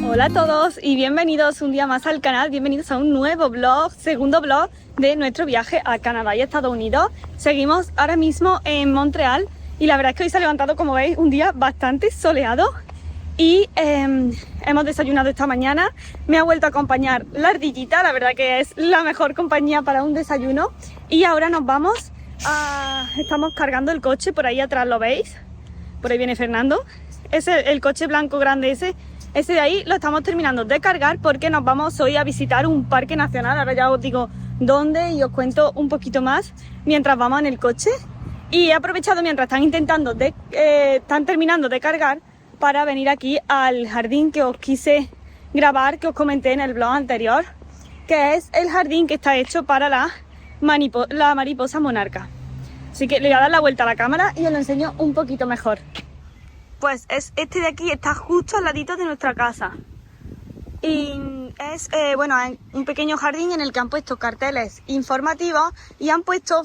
Hola a todos y bienvenidos un día más al canal, bienvenidos a un nuevo vlog, segundo vlog de nuestro viaje a Canadá y Estados Unidos. Seguimos ahora mismo en Montreal y la verdad es que hoy se ha levantado, como veis, un día bastante soleado y hemos desayunado esta mañana. Me ha vuelto a acompañar la ardillita, la verdad que es la mejor compañía para un desayuno. Y ahora nos vamos estamos cargando el coche, por ahí atrás lo veis, por ahí viene Fernando, es el coche blanco grande ese de ahí lo estamos terminando de cargar porque nos vamos hoy a visitar un parque nacional. Ahora ya os digo dónde y os cuento un poquito más mientras vamos en el coche. Y he aprovechado mientras están terminando de cargar para venir aquí al jardín que os quise grabar, que os comenté en el vlog anterior, que es el jardín que está hecho para la mariposa monarca. Así que le voy a dar la vuelta a la cámara y os lo enseño un poquito mejor. Pues es este de aquí, está justo al ladito de nuestra casa. Y es un pequeño jardín en el que han puesto carteles informativos y han puesto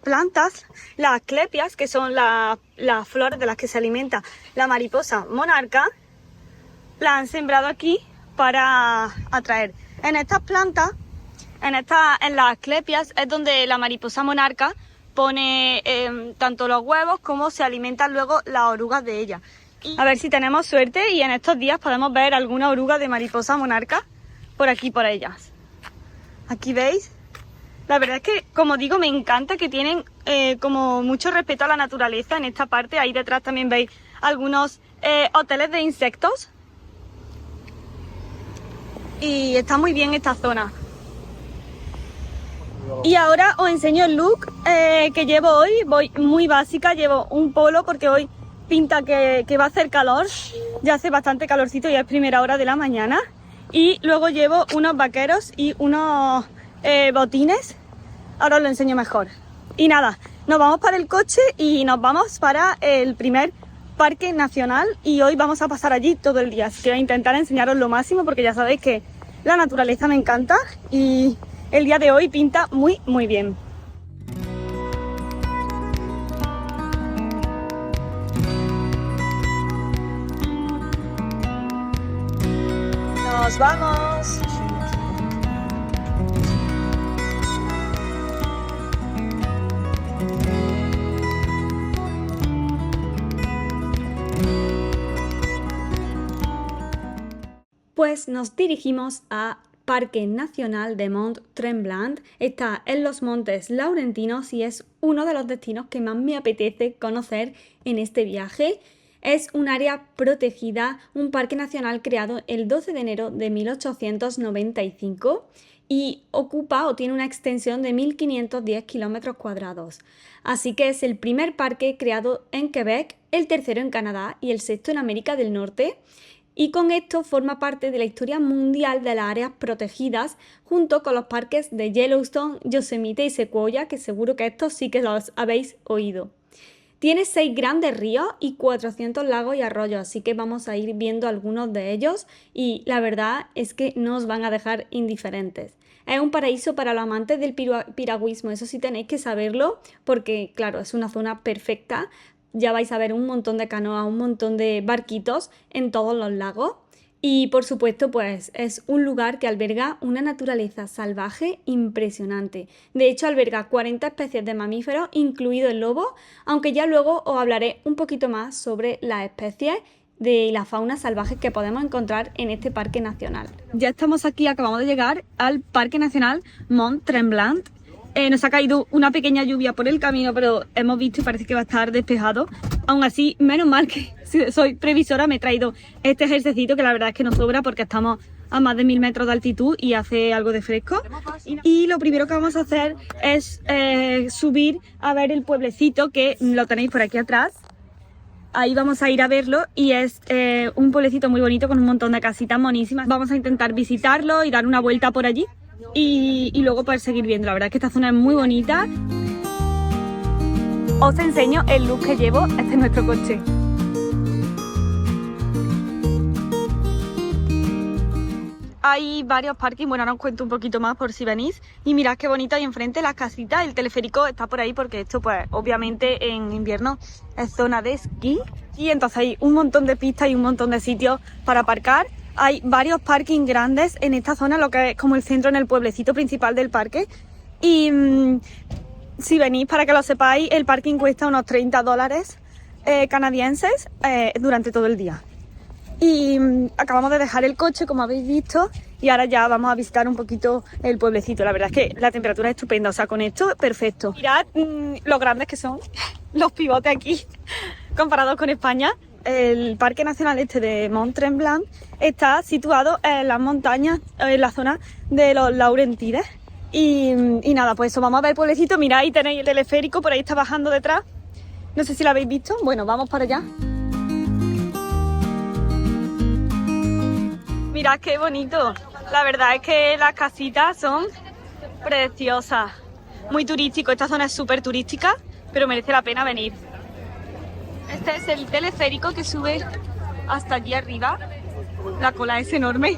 plantas, las asclepias, que son las flores de las que se alimenta la mariposa monarca. Las han sembrado aquí para atraer. En estas plantas, en las asclepias, es donde la mariposa monarca pone tanto los huevos como se alimentan luego las orugas de ella. A ver si tenemos suerte y en estos días podemos ver alguna oruga de mariposa monarca por aquí, por ellas. Aquí veis. La verdad es que, como digo, me encanta que tienen como mucho respeto a la naturaleza en esta parte. Ahí detrás también veis algunos hoteles de insectos. Y está muy bien esta zona. Y ahora os enseño el look que llevo hoy. Voy muy básica, llevo un polo porque hoy pinta que va a hacer calor. Ya hace bastante calorcito, ya es primera hora de la mañana. Y luego llevo unos vaqueros y unos botines. Ahora os lo enseño mejor. Y nada, nos vamos para el coche y nos vamos para el primer parque nacional. Y hoy vamos a pasar allí todo el día. Así que voy a intentar enseñaros lo máximo porque ya sabéis que la naturaleza me encanta y el día de hoy pinta muy muy bien. ¡Nos vamos! Pues nos dirigimos a Parque Nacional de Mont-Tremblant. Está en los Montes Laurentinos y es uno de los destinos que más me apetece conocer en este viaje. Es un área protegida, un parque nacional creado el 12 de enero de 1895 y ocupa o tiene una extensión de 1.510 kilómetros cuadrados. Así que es el primer parque creado en Quebec, el tercero en Canadá y el sexto en América del Norte. Y con esto forma parte de la historia mundial de las áreas protegidas, junto con los parques de Yellowstone, Yosemite y Sequoia, que seguro que estos sí que los habéis oído. Tiene 6 grandes ríos y 400 lagos y arroyos, así que vamos a ir viendo algunos de ellos y la verdad es que no os van a dejar indiferentes. Es un paraíso para los amantes del piragüismo, eso sí tenéis que saberlo, porque claro, es una zona perfecta. Ya vais a ver un montón de canoas, un montón de barquitos en todos los lagos. Y por supuesto, pues es un lugar que alberga una naturaleza salvaje impresionante. De hecho, alberga 40 especies de mamíferos, incluido el lobo, aunque ya luego os hablaré un poquito más sobre las especies de la fauna salvaje que podemos encontrar en este parque nacional. Ya estamos aquí, acabamos de llegar al Parque Nacional Mont-Tremblant. Nos ha caído una pequeña lluvia por el camino, pero hemos visto y parece que va a estar despejado. Aún así, menos mal que soy previsora, me he traído este ejercicito que la verdad es que nos sobra porque estamos a más de 1000 metros de altitud y hace algo de fresco. Y lo primero que vamos a hacer es subir a ver el pueblecito, que lo tenéis por aquí atrás. Ahí vamos a ir a verlo y es un pueblecito muy bonito con un montón de casitas monísimas. Vamos a intentar visitarlo y dar una vuelta por allí. Y luego poder seguir viendo. La verdad es que esta zona es muy bonita. Os enseño el look que llevo. Este es nuestro coche. hay varios parkings, bueno, ahora os cuento un poquito más por si venís. Y mirad qué bonito ahí enfrente las casitas, el teleférico está por ahí porque esto pues obviamente en invierno es zona de esquí. Y entonces hay un montón de pistas y un montón de sitios para aparcar. Hay varios parkings grandes en esta zona, lo que es como el centro en el pueblecito principal del parque. Y si venís, para que lo sepáis, el parking cuesta unos $30 canadienses durante todo el día. Y acabamos de dejar el coche, como habéis visto, y ahora ya vamos a visitar un poquito el pueblecito. La verdad es que la temperatura es estupenda, o sea, con esto, perfecto. Mirad lo grandes que son los pivotes aquí, comparados con España. El Parque Nacional este de Mont Tremblant está situado en las montañas, en la zona de los Laurentides. Y nada, pues eso, vamos a ver el pueblecito. Mirad, ahí tenéis el teleférico, por ahí está bajando detrás. No sé si lo habéis visto. Bueno, vamos para allá. Mirad qué bonito. La verdad es que las casitas son preciosas. Muy turístico. Esta zona es súper turística, pero merece la pena venir. Este es el teleférico que sube hasta allí arriba. La cola es enorme.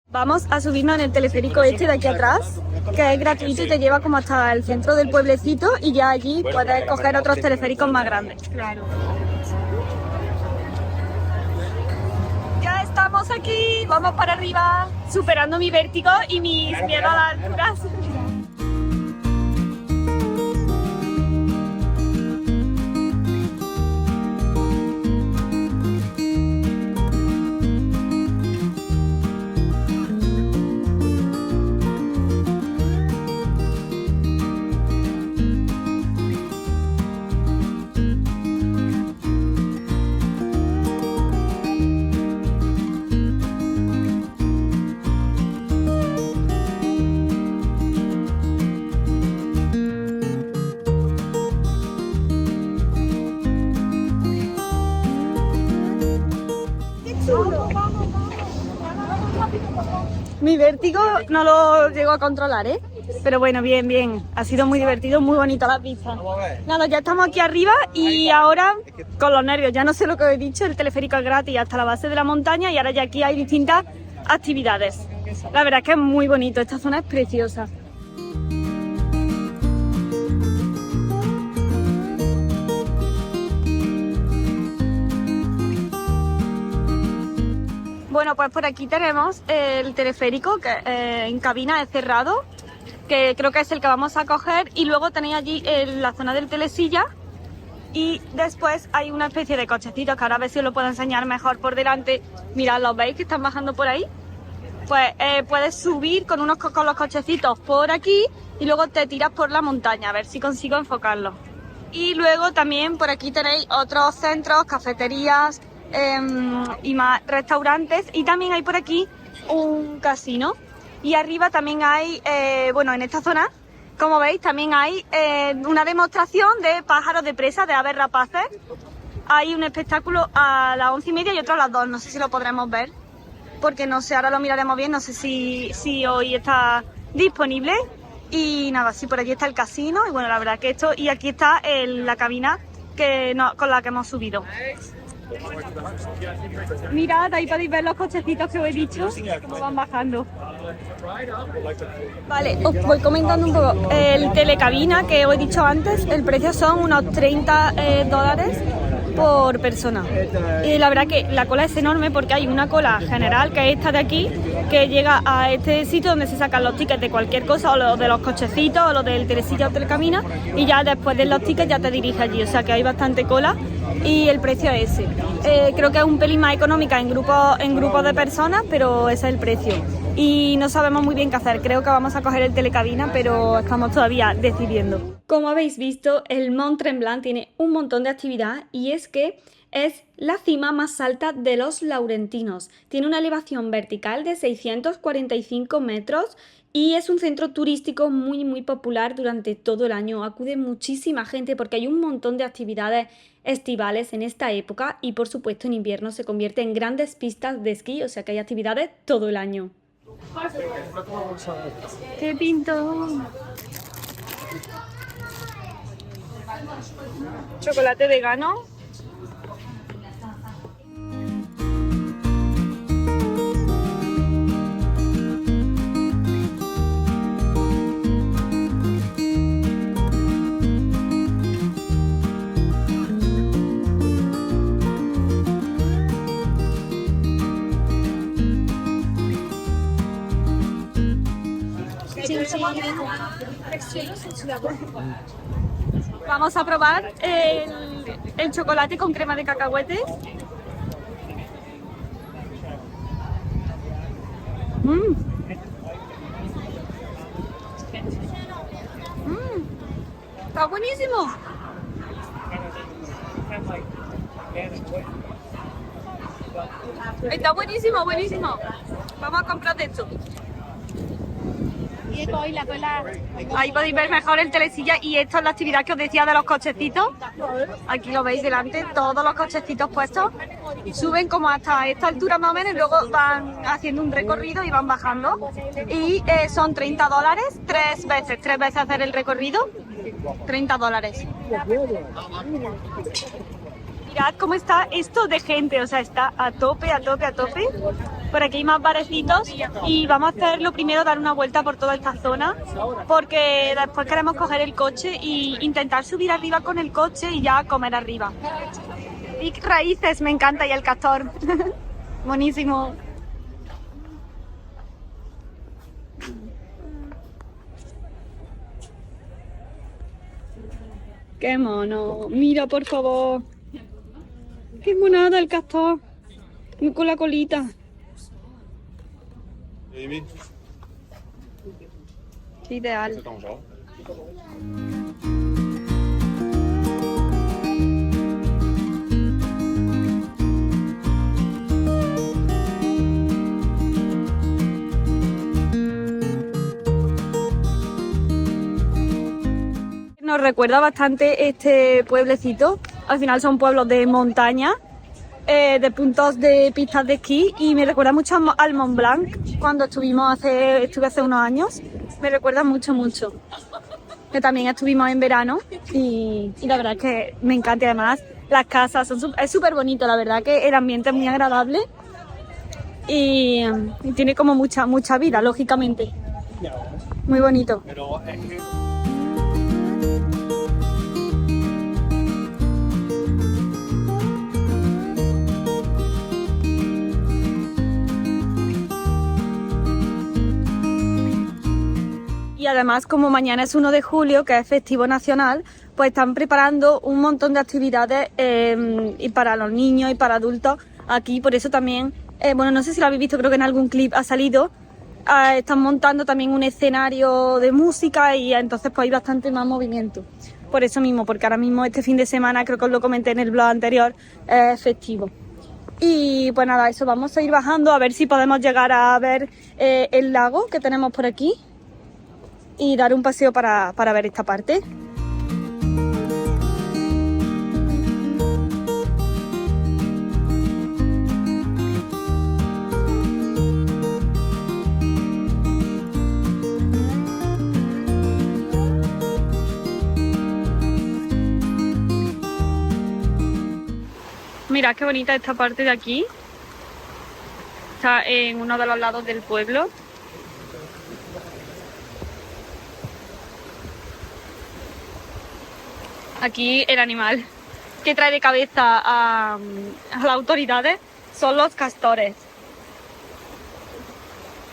Vamos a subirnos en el teleférico este de aquí atrás, que es gratuito y te lleva como hasta el centro del pueblecito y ya allí puedes coger otros teleféricos más grandes. Claro. Ya estamos aquí, vamos para arriba, superando mi vértigo y mis miedos a las alturas. Mi vértigo no lo llego a controlar, ¿eh? Pero bueno, bien, bien. Ha sido muy divertido, muy bonita la pista. Nada, ya estamos aquí arriba y ahora, con los nervios, ya no sé lo que os he dicho, el teleférico es gratis hasta la base de la montaña y ahora ya aquí hay distintas actividades. La verdad es que es muy bonito, esta zona es preciosa. Bueno, pues por aquí tenemos el teleférico que en cabina es cerrado, que creo que es el que vamos a coger, y luego tenéis allí la zona del telesilla y después hay una especie de cochecitos que ahora a ver si os lo puedo enseñar mejor por delante. Mirad, ¿los veis que están bajando por ahí? Pues puedes subir con los cochecitos por aquí y luego te tiras por la montaña, a ver si consigo enfocarlo. Y luego también por aquí tenéis otros centros, cafeterías, y más restaurantes, y también hay por aquí un casino y arriba también hay, bueno, en esta zona, como veis, también hay una demostración de pájaros de presa, de aves rapaces. Hay un espectáculo a las 11:30 y otro a las 2, no sé si lo podremos ver porque no sé, ahora lo miraremos bien, no sé si hoy está disponible. Y nada, sí, por allí está el casino y bueno, la verdad que esto, y aquí está la cabina con la que hemos subido. Mirad, ahí podéis ver los cochecitos que os he dicho, cómo van bajando. Vale, os voy comentando un poco. El telecabina que os he dicho antes, el precio son unos $30 por persona. Y la verdad que la cola es enorme porque hay una cola general, que es esta de aquí, que llega a este sitio donde se sacan los tickets de cualquier cosa, o los de los cochecitos, o los del telesilla o telecabina, y ya después de los tickets ya te dirige allí, o sea que hay bastante cola y el precio es ese. Creo que es un pelín más económica en grupos de personas, pero ese es el precio. y no sabemos muy bien qué hacer. Creo que vamos a coger el telecabina, pero estamos todavía decidiendo. Como habéis visto, el Mont Tremblant tiene un montón de actividad y es que es la cima más alta de los Laurentinos. Tiene una elevación vertical de 645 metros y es un centro turístico muy popular durante todo el año. Acude muchísima gente porque hay un montón de actividades estivales en esta época y por supuesto en invierno se convierte en grandes pistas de esquí, o sea que hay actividades todo el año. ¡Qué pinto! Chocolate vegano. Vamos a probar el chocolate con crema de cacahuete. Está buenísimo. Está buenísimo, buenísimo. Vamos a comprar de esto. Ahí podéis ver mejor el telecilla y esto es la actividad que os decía de los cochecitos. Aquí lo veis delante, todos los cochecitos puestos. Suben como hasta esta altura más o menos y luego van haciendo un recorrido y van bajando. Y son $30, tres veces hacer el recorrido, $30. Mirad cómo está esto de gente, o sea, está a tope. Por aquí hay más barecitos y vamos a hacer lo primero, dar una vuelta por toda esta zona, porque después queremos coger el coche e intentar subir arriba con el coche y ya comer arriba. Y raíces, me encanta, y el castor. Buenísimo. ¡Qué mono! Mira, por favor. ¡Qué monada el castor! Con la colita. Qué ideal. Nos recuerda bastante este pueblecito. Al final son pueblos de montaña, de puntos de pistas de esquí, y me recuerda mucho al Mont Blanc cuando estuve hace unos años. Me recuerda mucho, que también estuvimos en verano y la verdad es que me encanta. Y además las casas es súper bonito, la verdad que el ambiente es muy agradable y tiene como mucha vida, lógicamente. Muy bonito. Y además, como mañana es 1 de julio, que es festivo nacional, pues están preparando un montón de actividades y para los niños y para adultos aquí. Por eso también, bueno, no sé si lo habéis visto, creo que en algún clip ha salido, están montando también un escenario de música y entonces pues hay bastante más movimiento. Por eso mismo, porque ahora mismo este fin de semana, creo que os lo comenté en el blog anterior, es festivo. Y pues nada, eso, vamos a ir bajando a ver si podemos llegar a ver el lago que tenemos por aquí y dar un paseo para ver esta parte. Mirad qué bonita esta parte de aquí. Está en uno de los lados del pueblo. Aquí el animal que trae de cabeza a las autoridades son los castores.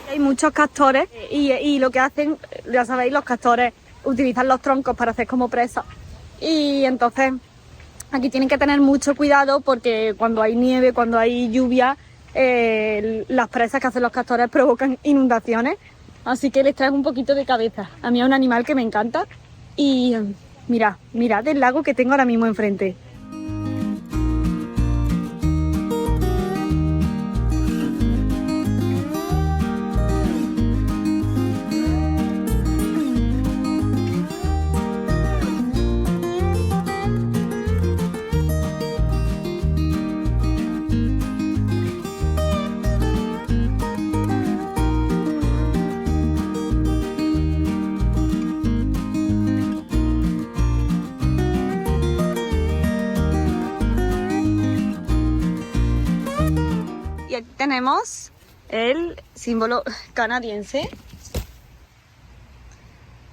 Hay muchos castores y lo que hacen, ya sabéis, los castores utilizan los troncos para hacer como presas. Y entonces aquí tienen que tener mucho cuidado porque cuando hay nieve, cuando hay lluvia, las presas que hacen los castores provocan inundaciones, así que les traes un poquito de cabeza. A mí es un animal que me encanta y mirad el lago que tengo ahora mismo enfrente. Y aquí tenemos el símbolo canadiense,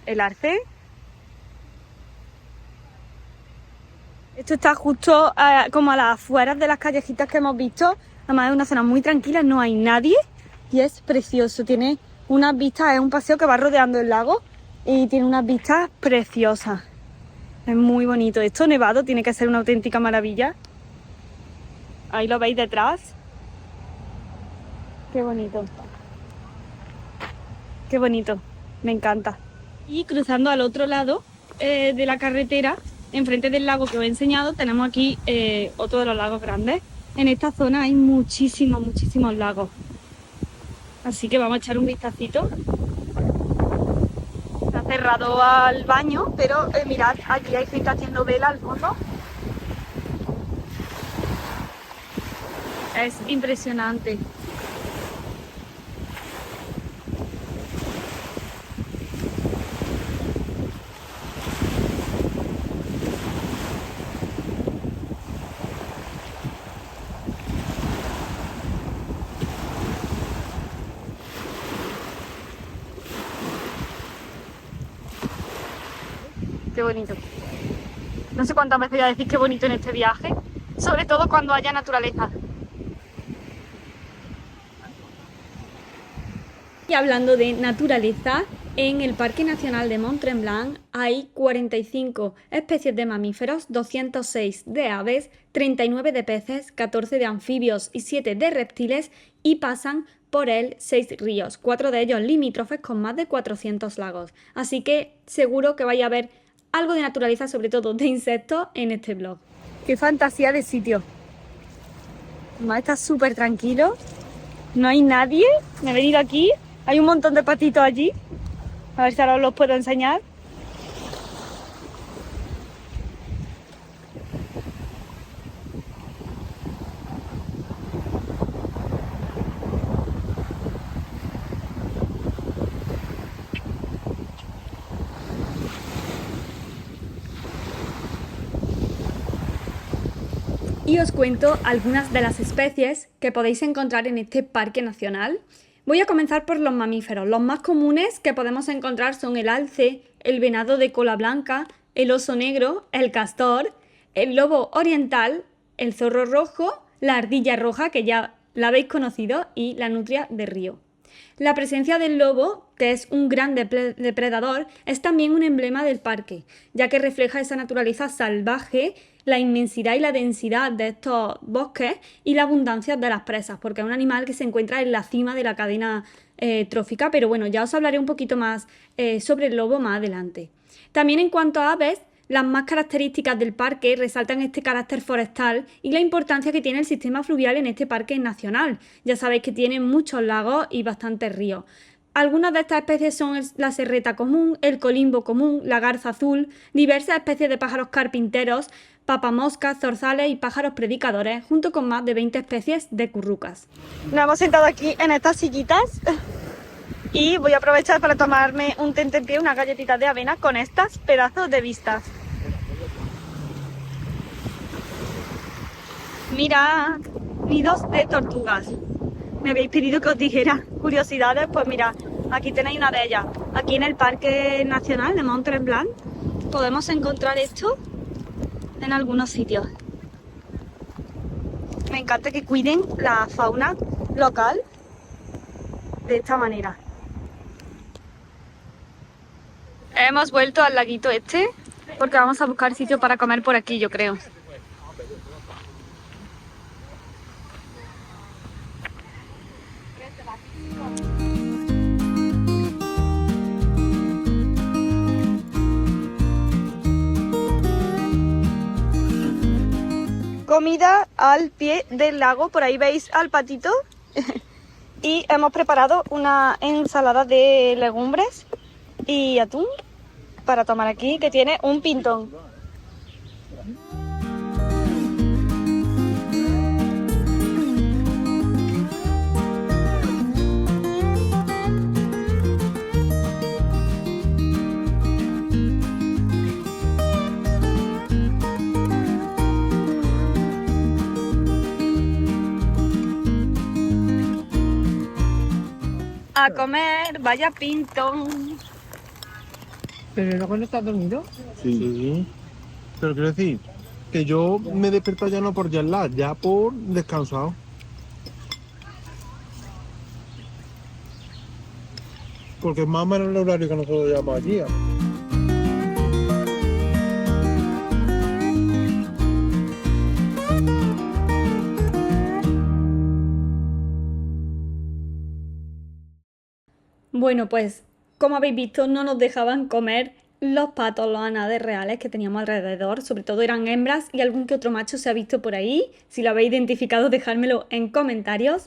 el arce. Esto está justo como a las afueras de las callejitas que hemos visto. Además es una zona muy tranquila, no hay nadie y es precioso. Tiene unas vistas, es un paseo que va rodeando el lago y tiene unas vistas preciosas. Es muy bonito. Esto nevado tiene que ser una auténtica maravilla. Ahí lo veis detrás. Qué bonito. Qué bonito. Me encanta. Y cruzando al otro lado de la carretera, enfrente del lago que os he enseñado, tenemos aquí otro de los lagos grandes. En esta zona hay muchísimos lagos. Así que vamos a echar un vistacito. Está cerrado al baño, pero mirad, aquí hay gente haciendo vela al fondo. Es impresionante. Qué bonito. No sé cuántas veces voy a decir qué bonito en este viaje, sobre todo cuando haya naturaleza. Y hablando de naturaleza, en el Parque Nacional de Mont-Tremblant hay 45 especies de mamíferos, 206 de aves, 39 de peces, 14 de anfibios y 7 de reptiles, y pasan por él 6 ríos, 4 de ellos limítrofes con más de 400 lagos. Así que seguro que vais a ver algo de naturaleza, sobre todo de insectos, en este vlog. ¡Qué fantasía de sitio! Además está súper tranquilo, no hay nadie. Me he venido aquí, hay un montón de patitos allí. A ver si ahora os los puedo enseñar. Y os cuento algunas de las especies que podéis encontrar en este parque nacional. Voy a comenzar por los mamíferos. Los más comunes que podemos encontrar son el alce, el venado de cola blanca, el oso negro, el castor, el lobo oriental, el zorro rojo, la ardilla roja, que ya la habéis conocido, y la nutria de río. La presencia del lobo, que es un gran depredador, es también un emblema del parque, ya que refleja esa naturaleza salvaje, la inmensidad y la densidad de estos bosques y la abundancia de las presas, porque es un animal que se encuentra en la cima de la cadena trófica, pero bueno, ya os hablaré un poquito más sobre el lobo más adelante. También en cuanto a aves, las más características del parque resaltan este carácter forestal y la importancia que tiene el sistema fluvial en este parque nacional. Ya sabéis que tiene muchos lagos y bastantes ríos. Algunas de estas especies son la serreta común, el colimbo común, la garza azul, diversas especies de pájaros carpinteros, papamoscas, zorzales y pájaros predicadores, junto con más de 20 especies de currucas. Nos hemos sentado aquí en estas sillitas y voy a aprovechar para tomarme un tentempié, unas galletitas de avena con estas pedazos de vistas. Mirad, nidos de tortugas. Me habéis pedido que os dijera curiosidades, pues mirad, aquí tenéis una de ellas. Aquí en el Parque Nacional de Mont-Tremblant podemos encontrar esto en algunos sitios. Me encanta que cuiden la fauna local de esta manera. Hemos vuelto al laguito este porque vamos a buscar sitio para comer por aquí, yo creo. Comida al pie del lago, por ahí veis al patito. Y hemos preparado una ensalada de legumbres y atún para tomar aquí, que tiene un pintón. A comer, vaya pintón. ¿Pero luego no estás dormido? Sí. Pero quiero decir que yo me despierto ya no por jet lag, ya por descansado. Porque es más o menos el horario que nosotros llevamos allí. Bueno, pues como habéis visto, no nos dejaban comer los patos, los anades reales que teníamos alrededor. Sobre todo eran hembras y algún que otro macho se ha visto por ahí. Si lo habéis identificado, dejádmelo en comentarios.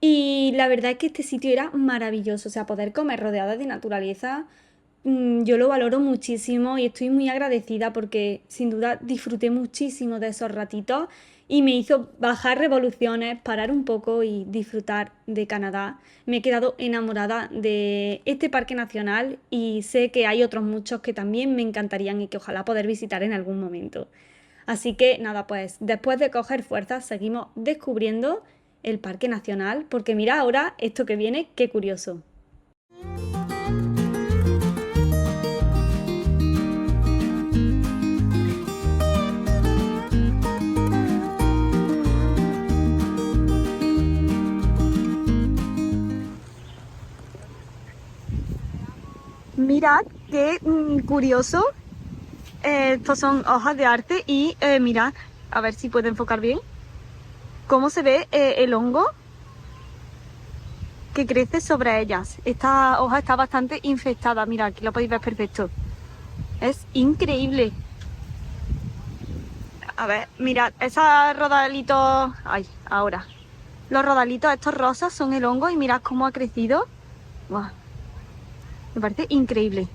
Y la verdad es que este sitio era maravilloso. O sea, poder comer rodeada de naturaleza, yo lo valoro muchísimo y estoy muy agradecida porque sin duda disfruté muchísimo de esos ratitos y me hizo bajar revoluciones, parar un poco y disfrutar de Canadá. Me he quedado enamorada de este parque nacional y sé que hay otros muchos que también me encantarían y que ojalá poder visitar en algún momento. Así que nada, pues después de coger fuerzas seguimos descubriendo el parque nacional porque mira ahora esto que viene, qué curioso. Mirad qué curioso. Estos son hojas de arte y mirad, a ver si puedo enfocar bien, cómo se ve el hongo que crece sobre ellas. Esta hoja está bastante infestada, mirad, aquí lo podéis ver perfecto. Es increíble. A ver, mirad, esos rodalitos... Ay, ahora. Los rodalitos estos rosas son el hongo y mirad cómo ha crecido. ¡Guau! Me parece increíble.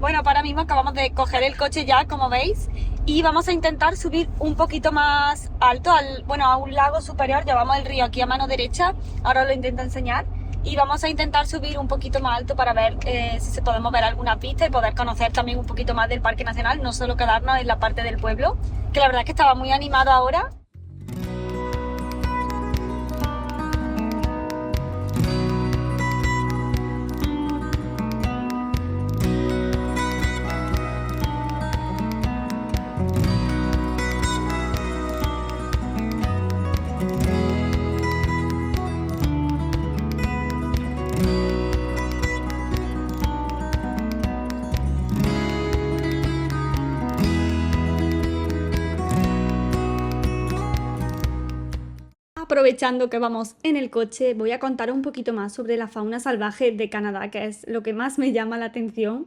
Bueno, para mismo acabamos de coger el coche ya, como veis, y vamos a intentar subir un poquito más alto, a un lago superior. Llevamos el río aquí a mano derecha, ahora os lo intento enseñar, y vamos a intentar subir un poquito más alto para ver si podemos ver alguna pista y poder conocer también un poquito más del Parque Nacional, no solo quedarnos en la parte del pueblo, que la verdad es que estaba muy animado ahora. Aprovechando que vamos en el coche, voy a contaros un poquito más sobre la fauna salvaje de Canadá, que es lo que más me llama la atención.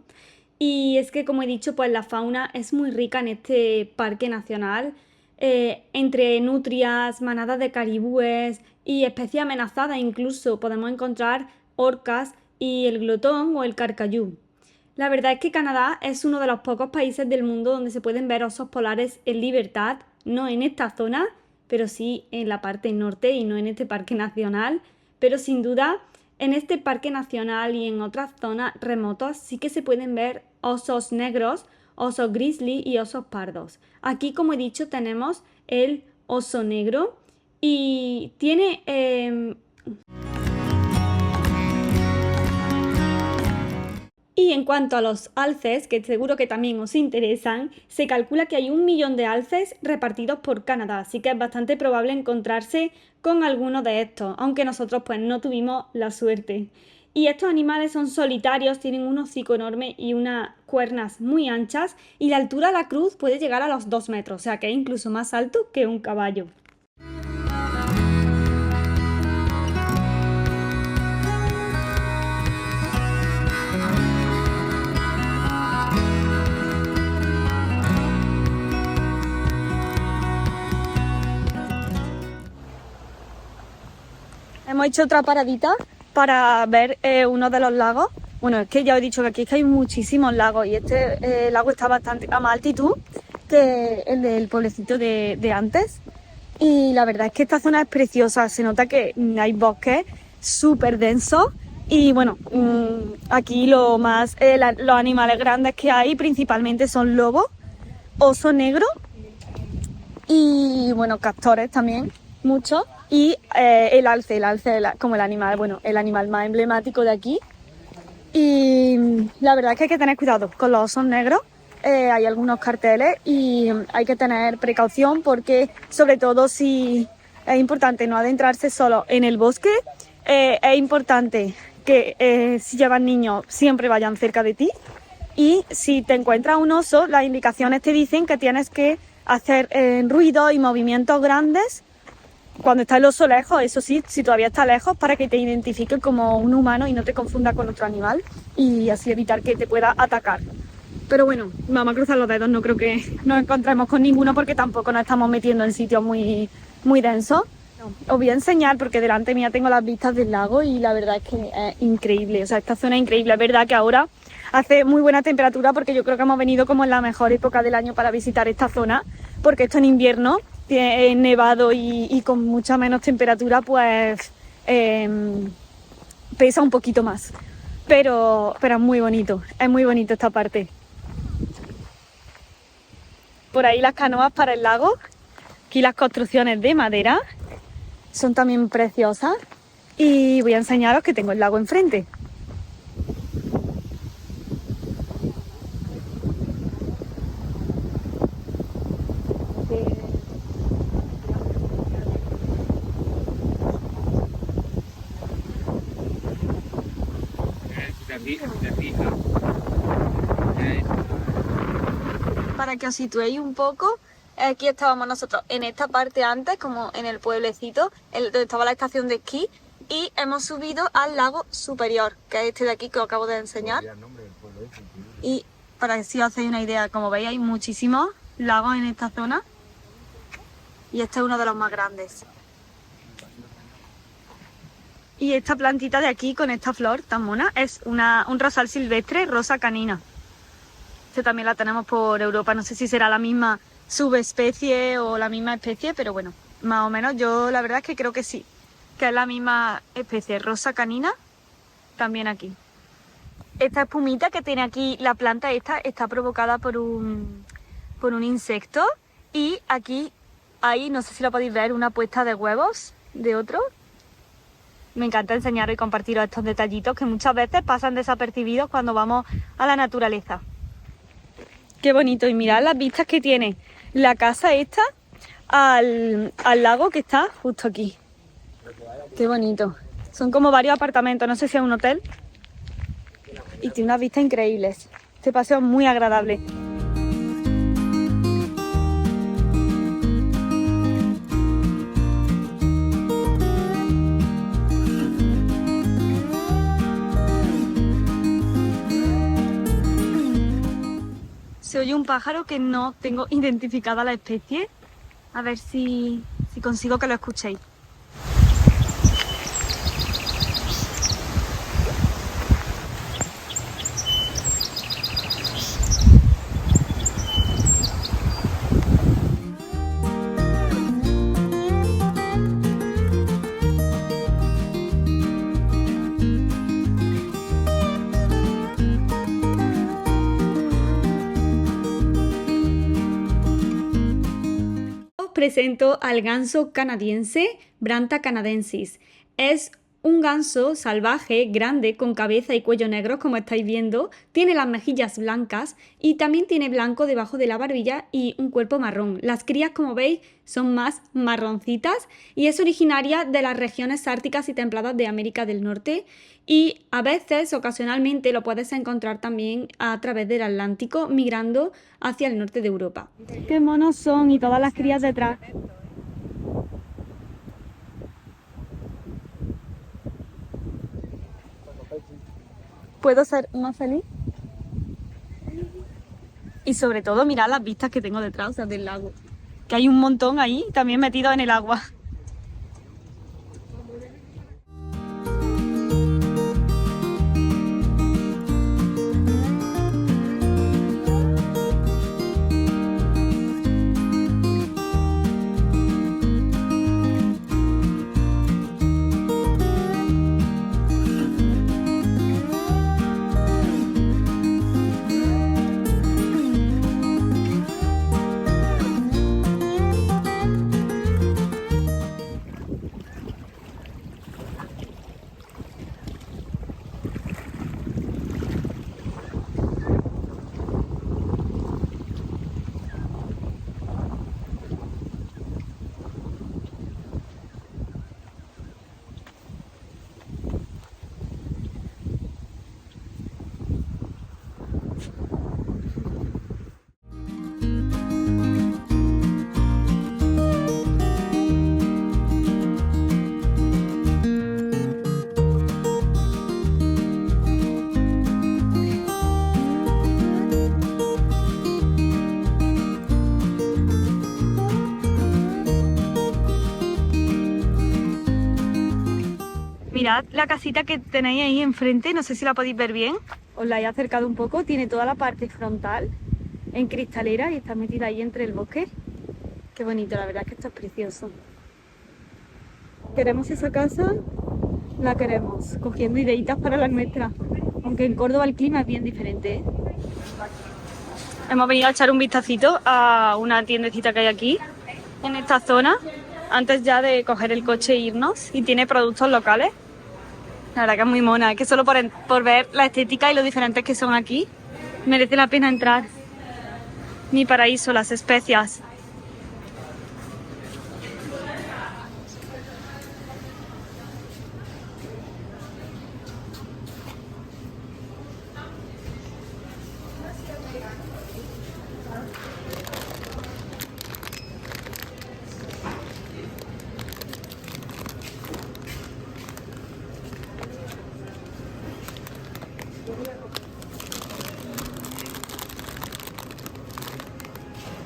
Y es que, como he dicho, pues la fauna es muy rica en este parque nacional, entre nutrias, manadas de caribúes y especies amenazadas. Incluso podemos encontrar orcas y el glotón o el carcayú. La verdad es que Canadá es uno de los pocos países del mundo donde se pueden ver osos polares en libertad, no en esta zona, pero sí en la parte norte y no en este parque nacional. Pero sin duda, en este parque nacional y en otras zonas remotas sí que se pueden ver osos negros, osos grizzly y osos pardos. Aquí, como he dicho, tenemos el oso negro y tiene... Y en cuanto a los alces, que seguro que también os interesan, se calcula que hay 1 millón de alces repartidos por Canadá, así que es bastante probable encontrarse con alguno de estos, aunque nosotros pues no tuvimos la suerte. Y estos animales son solitarios, tienen un hocico enorme y unas cuernas muy anchas y la altura de la cruz puede llegar a los 2 metros, o sea que es incluso más alto que un caballo. Hemos hecho otra paradita para ver uno de los lagos. Bueno, es que ya os he dicho que aquí es que hay muchísimos lagos y este lago está bastante a más altitud que el del pueblecito de antes. Y la verdad es que esta zona es preciosa, se nota que hay bosques súper densos y bueno, aquí los animales grandes que hay principalmente son lobos, oso negro y bueno, castores también, muchos. Y el alce como el animal, bueno, el animal más emblemático de aquí. Y la verdad es que hay que tener cuidado con los osos negros. Hay algunos carteles y hay que tener precaución porque, sobre todo, si es importante no adentrarse solo en el bosque. Es importante que si llevas niños siempre vayan cerca de ti. Y si te encuentras un oso, las indicaciones te dicen que tienes que hacer ruidos y movimientos grandes cuando está el oso lejos, eso sí, si todavía está lejos, para que te identifique como un humano y no te confunda con otro animal y así evitar que te pueda atacar. Pero bueno, vamos a cruzar los dedos, no creo que nos encontremos con ninguno porque tampoco nos estamos metiendo en sitios muy, muy densos. Os voy a enseñar porque delante mía tengo las vistas del lago y la verdad es que es increíble, o sea, esta zona es increíble. Es verdad que ahora hace muy buena temperatura porque yo creo que hemos venido como en la mejor época del año para visitar esta zona, porque esto en invierno nevado y con mucha menos temperatura, pues pesa un poquito más. Pero es muy bonito esta parte. Por ahí las canoas para el lago. Aquí las construcciones de madera son también preciosas. Y voy a enseñaros que tengo el lago enfrente. Para que os situéis un poco, aquí estábamos nosotros en esta parte antes, como en el pueblecito, donde estaba la estación de esquí, y hemos subido al lago superior, que es este de aquí que os acabo de enseñar. Y para que si os hacéis una idea, como veis hay muchísimos lagos en esta zona, y este es uno de los más grandes. Y esta plantita de aquí con esta flor tan mona es un rosal silvestre, rosa canina. Este también la tenemos por Europa, no sé si será la misma subespecie o la misma especie, pero bueno, más o menos yo la verdad es que creo que sí, que es la misma especie, rosa canina, también aquí. Esta espumita que tiene aquí la planta esta está provocada por un insecto y aquí hay, no sé si lo podéis ver, una puesta de huevos de otro. Me encanta enseñaros y compartiros estos detallitos que muchas veces pasan desapercibidos cuando vamos a la naturaleza. Qué bonito, y mirad las vistas que tiene la casa esta al lago que está justo aquí. Qué bonito. Son como varios apartamentos, no sé si es un hotel. Y tiene unas vistas increíbles. Este paseo es muy agradable. Se oye un pájaro que no tengo identificada la especie. A ver si consigo que lo escuchéis. Presento al ganso canadiense, Branta canadensis. Es un ganso salvaje, grande, con cabeza y cuello negros, como estáis viendo, tiene las mejillas blancas y también tiene blanco debajo de la barbilla y un cuerpo marrón. Las crías, como veis, son más marroncitas y es originaria de las regiones árticas y templadas de América del Norte y a veces, ocasionalmente, lo puedes encontrar también a través del Atlántico, migrando hacia el norte de Europa. ¡Qué monos son! Y todas las crías detrás. ¿Puedo ser más feliz? Y sobre todo, mirad las vistas que tengo detrás, o sea, del lago. Que hay un montón ahí, también metidos en el agua. Mirad la casita que tenéis ahí enfrente, no sé si la podéis ver bien. Os la he acercado un poco, tiene toda la parte frontal en cristalera y está metida ahí entre el bosque. Qué bonito, la verdad es que esto es precioso. ¿Queremos esa casa? La queremos, cogiendo ideitas para la nuestra. Aunque en Córdoba el clima es bien diferente, ¿eh? Hemos venido a echar un vistacito a una tiendecita que hay aquí, en esta zona, antes ya de coger el coche e irnos, y tiene productos locales. La verdad que es muy mona, es que solo por ver la estética y lo diferentes que son aquí, merece la pena entrar. Mi paraíso, las especias.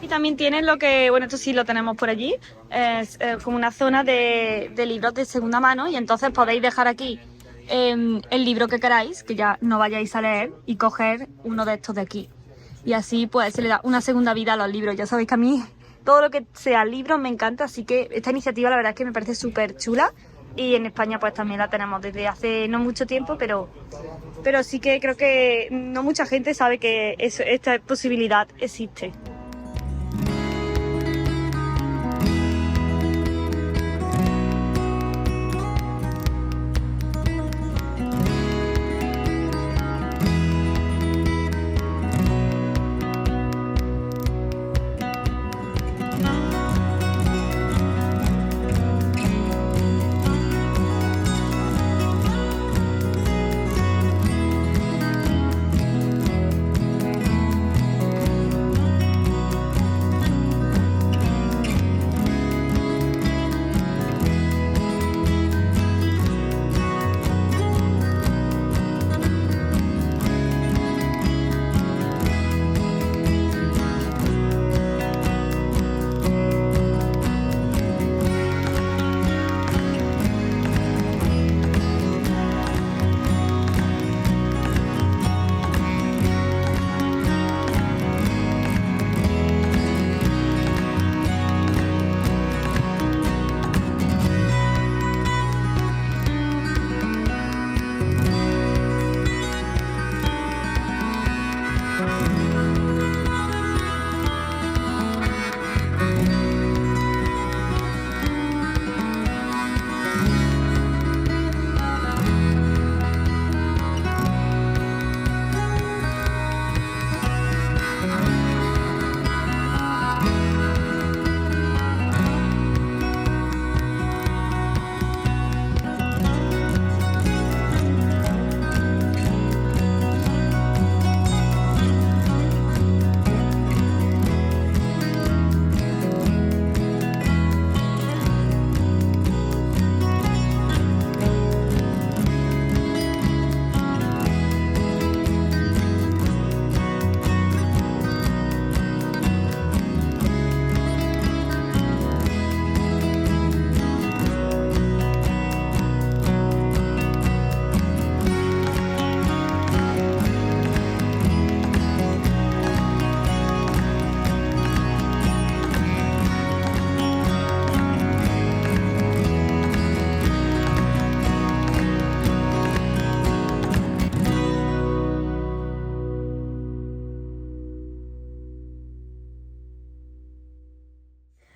Y también tienen lo que, bueno, esto sí lo tenemos por allí, es como una zona de libros de segunda mano y entonces podéis dejar aquí el libro que queráis, que ya no vayáis a leer, y coger uno de estos de aquí. Y así pues se le da una segunda vida a los libros. Ya sabéis que a mí todo lo que sea libros me encanta, así que esta iniciativa la verdad es que me parece súper chula. Y en España pues también la tenemos desde hace no mucho tiempo, pero sí que creo que no mucha gente sabe que esta posibilidad existe.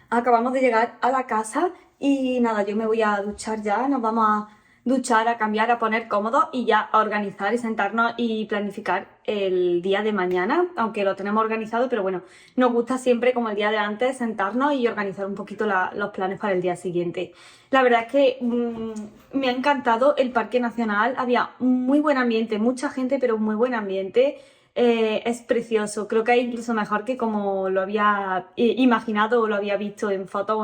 Acabamos de llegar a la casa y nada, yo me voy a duchar ya, nos vamos a duchar, a cambiar, a poner cómodos y ya a organizar y sentarnos y planificar el día de mañana, aunque lo tenemos organizado, pero bueno, nos gusta siempre como el día de antes sentarnos y organizar un poquito los planes para el día siguiente. La verdad es que me ha encantado el Parque Nacional, había muy buen ambiente, mucha gente, pero muy buen ambiente. Es precioso, creo que es incluso mejor que como lo había imaginado o lo había visto en fotos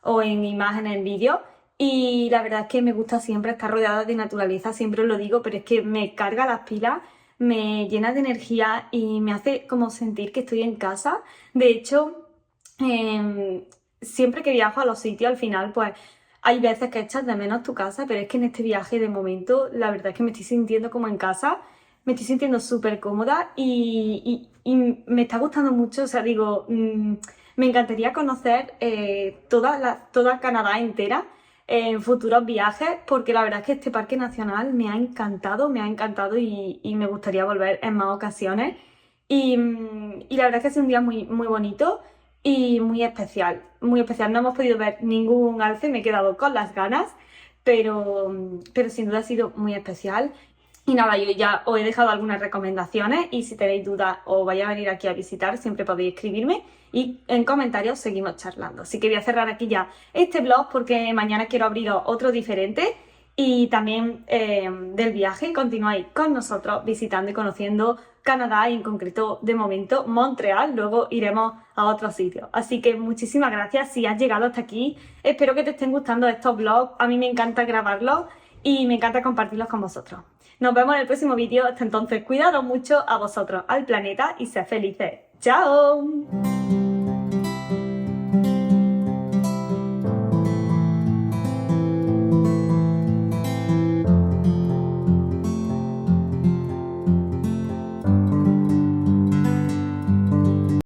o en imágenes, en vídeos. Y la verdad es que me gusta siempre estar rodeada de naturaleza, siempre os lo digo, pero es que me carga las pilas, me llena de energía y me hace como sentir que estoy en casa. De hecho, siempre que viajo a los sitios, al final, pues hay veces que echas de menos tu casa, pero es que en este viaje de momento, la verdad es que me estoy sintiendo como en casa, me estoy sintiendo súper cómoda y me está gustando mucho, o sea, digo, me encantaría conocer toda Canadá entera en futuros viajes, porque la verdad es que este parque nacional me ha encantado y me gustaría volver en más ocasiones. Y la verdad es que ha sido un día muy, muy bonito y muy especial, muy especial. No hemos podido ver ningún alce, me he quedado con las ganas, pero sin duda ha sido muy especial. Y nada, yo ya os he dejado algunas recomendaciones y si tenéis dudas o vais a venir aquí a visitar, siempre podéis escribirme y en comentarios seguimos charlando. Así que voy a cerrar aquí ya este vlog porque mañana quiero abriros otro diferente y también del viaje. Continuáis con nosotros visitando y conociendo Canadá y en concreto de momento Montreal. Luego iremos a otros sitios. Así que muchísimas gracias si has llegado hasta aquí. Espero que te estén gustando estos vlogs. A mí me encanta grabarlos y me encanta compartirlos con vosotros. Nos vemos en el próximo vídeo. Hasta entonces, cuidaros mucho a vosotros, al planeta y sed felices. ¡Chao!